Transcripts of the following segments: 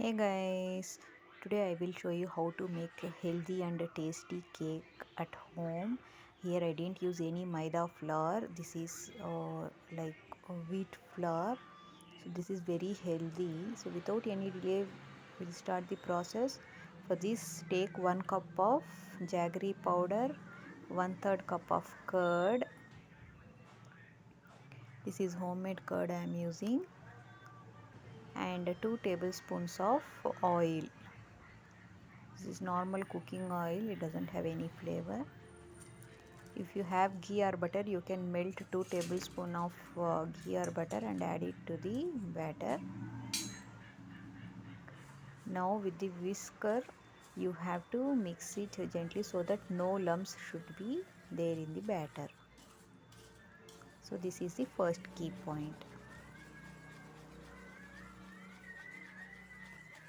Hey guys, today I will show you how to make a healthy and a tasty cake at home. Here I didn't use any maida flour. This is like wheat flour. So this is very healthy. So without any delay, we'll start the process. For this, take 1 cup of jaggery powder, 1/3 cup of curd. This is homemade curd I am using, and 2 tablespoons of oil. This is normal cooking oil, it doesn't have any flavor. If you have ghee or butter, you can melt 2 tablespoons of ghee or butter and add it to the batter. Now with the whisker, you have to mix it gently so that no lumps should be there in the batter. So this is the first key point.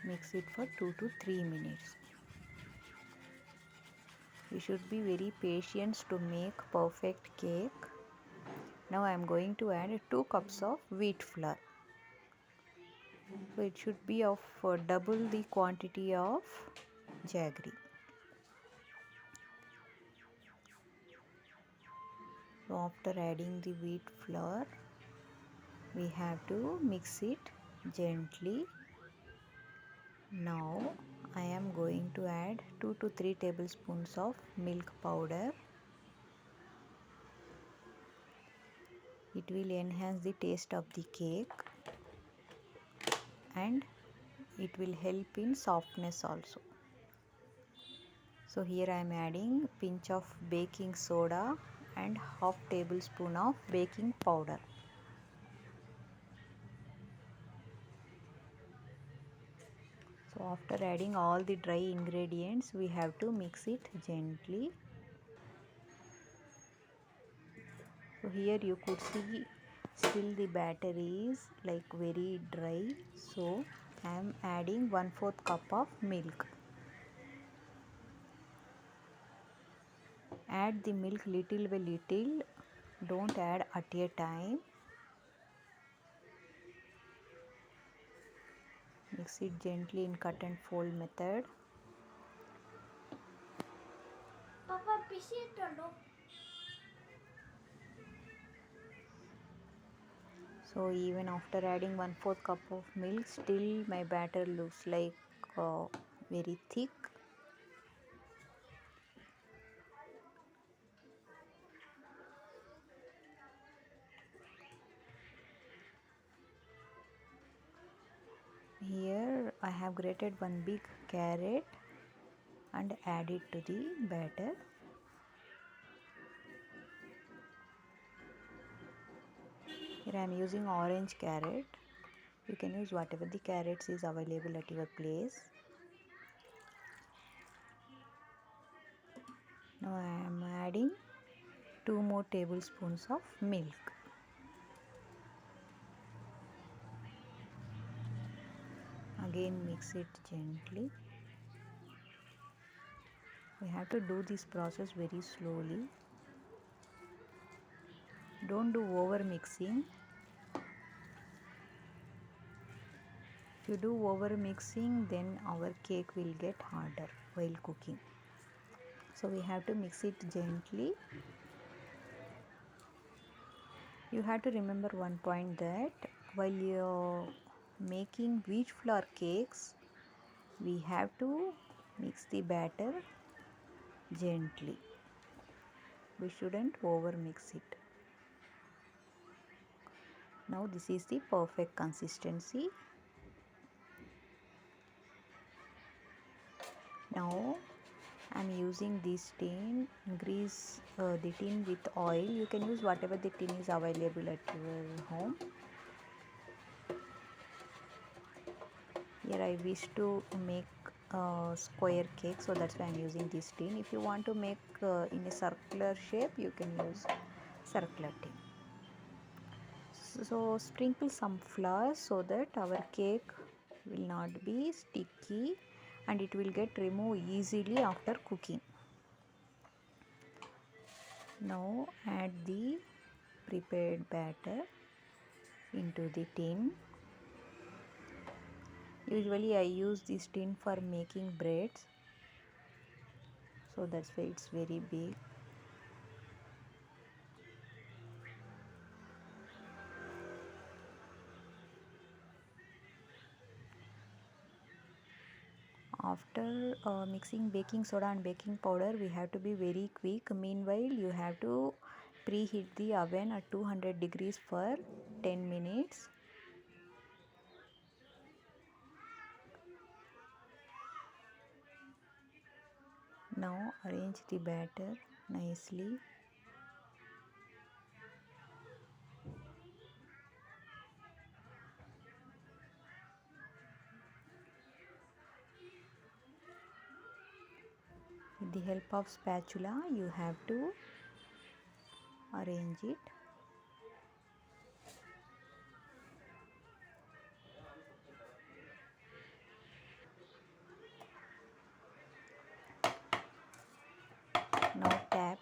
Mix it for 2 to 3 minutes. You should be very patient to make perfect cake. Now I am going to add 2 cups of wheat flour. So it should be of double the quantity of jaggery. So after adding the wheat flour, we have to mix it gently. Now I am going to add 2 to 3 tablespoons of milk powder. It will enhance the taste of the cake and it will help in softness also. So here I am adding pinch of baking soda and half tablespoon of baking powder. So after adding all the dry ingredients, we have to mix it gently. So here you could see still the batter is like very dry. So I am adding 1/4 cup of milk. Add the milk little by little. Don't add at a time. Mix it gently in cut and fold method. Papa, pisito. So even after adding 1/4 cup of milk, still my batter looks like very thick. Here I have grated one big carrot and add it to the batter. Here I am using orange carrot. You can use whatever the carrots is available at your place. Now I am adding 2 more tablespoons of milk. Again mix it gently. We have to do this process very slowly. Don't do over mixing. If you do over mixing, then our cake will get harder while cooking. So we have to mix it gently. You have to remember one point, that while you're making wheat flour cakes, we have to mix the batter gently. We shouldn't over mix it. Now this is the perfect consistency. Now I'm using this tin, grease the tin with oil. You can use whatever the tin is available at your home. Here I wish to make a square cake, so that's why I'm using this tin. If you want to make in a circular shape, you can use circular tin. So sprinkle some flour so that our cake will not be sticky and it will get removed easily after cooking. Now add the prepared batter into the tin. Usually I use this tin for making breads, so that's why it's very big. After mixing baking soda and baking powder, we have to be very quick. Meanwhile, you have to preheat the oven at 200 degrees for 10 minutes. Now arrange the batter nicely. With the help of spatula, you have to arrange it. Now tap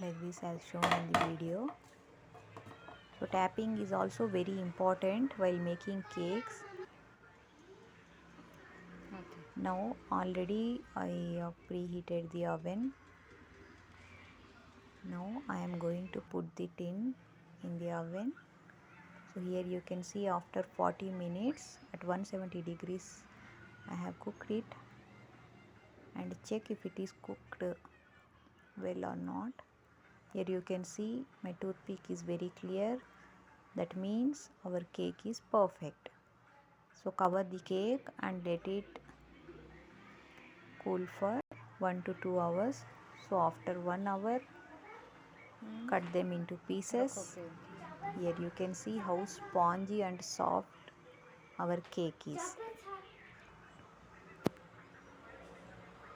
like this as shown in the video. So tapping is also very important while making cakes. Okay. Now already I preheated the oven. Now I am going to put the tin in the oven. So here you can see after 40 minutes at 170 degrees I have cooked it, and check if it is cooked well or not. Here you can see my toothpick is very clear. That means our cake is perfect. So cover the cake and let it cool for 1 to 2 hours. So after 1 hour, cut them into pieces. Here you can see how spongy and soft our cake is.